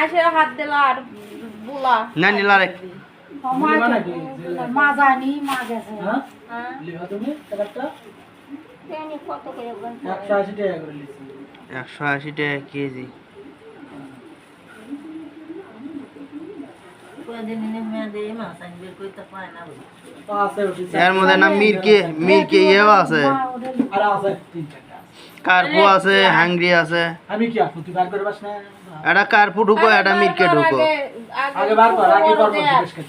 আসে হাত দিলা আর বুলা না নিলা রে মা জানি মা গেছে হ্যাঁ লিখা তুমি একটা কেনি কত করে বল 180 টাকা করে লিখছি 180 টাকা কেজি এর মধ্যে না মিরকে ইয়েও আছে আর আছে 3-4টা কার্পু আছে হাঙ্গরি আছে আমি কি আপু তুই বার করে বাস না এটা কার্পু ঢুকো এটা মিরকে ঢুকো আগে বার কর আগে কর জিজ্ঞেস করতে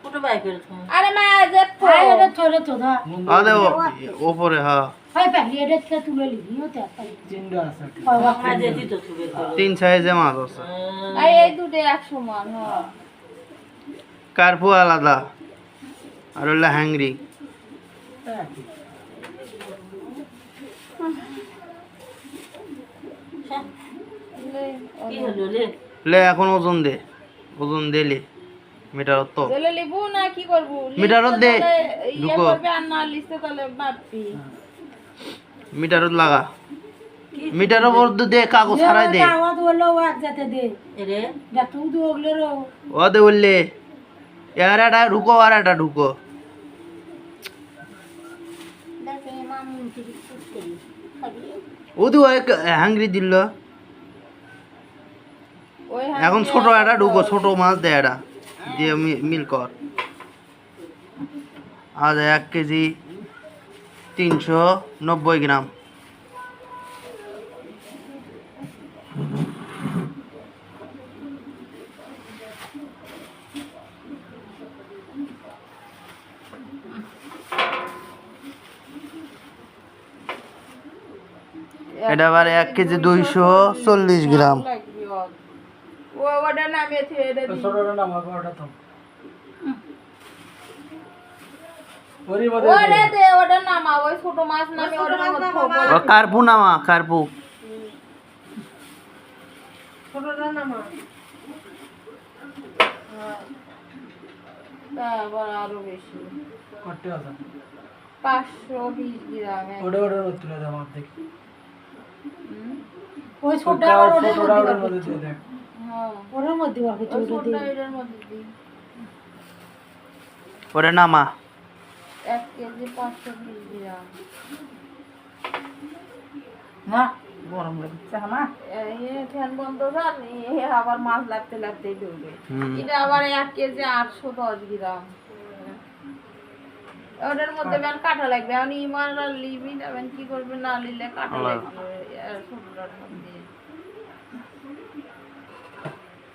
ছোট ভাই করে আরে মা যে ভাই এটা ছোট তো দা আদে উপরে হ্যাঁ ভাই পাখি এটা থেকে তুলে লিবি ওতে একটা চিন্ডা আছে মা যেতি তো তুলে তিন সাইজে মাছ আছে এই দুটো 100 মান হ্যাঁ কার্পু আলাদা আর হলো হাঙ্গরি কি হলো লে লে এখন ওজন দিলে মিটারত তো জেলে লিবু না কি করব মিটারত দে ইয়ে ঢুকো করবে আর না লিখতে তাহলে মাপি মিটারত লাগা মিটার উপর দে কাগজ ছাড়াই দে আওয়াজ হলো এক যেতে দে রে দেখু তো ওগলে রো ও দে বললে এর এটা ঢুকো আর এটা ঢুকো দেখে মামু কি করি খাবি ওদি হাঙ্গরি দিল ওই এখন ছোট একটা ঢুকো ছোট মাছ দে এটা দিয়ে মিল কর আজ 1 কেজি 390 গ্রাম এটা আবার 1 কেজি 240 গ্রাম ও ওটা নামে ছেড়ে দি ছোটটা নাম ওটা তো ওরি মধ্যে ওরে দে ওটা নামা ওই ছোট মাছ নামে ওটার মধ্যে ও কার্পু নামা কার্পু ছোটটা নামা তারপর আরো বেশি করতে আছে 520 গ্রাম ওটা তুলে দাও আমার দেখি ওই ছোটটা আর ছোটটা ওটার মধ্যে দিয়ে দেখ হ্যাঁ ওর মধ্যে ওকে ছোট ছোট দে এটার মধ্যে দি ওরে নামা 1 কেজি 520 গ্রাম না গরম লাগছে আমার এই ফ্যান বন্ধ কর এই আবার মাছ লাগতে লাগতেই ডুবে হুম। এটা আবার 1 কেজি 810 গ্রাম ওটার মধ্যে ব্যান কাটা লাগবে আমি ইমানরা লিবি যাবেন কি করবে না লিলে কাটা লাগবে আর ছোটটার মধ্যে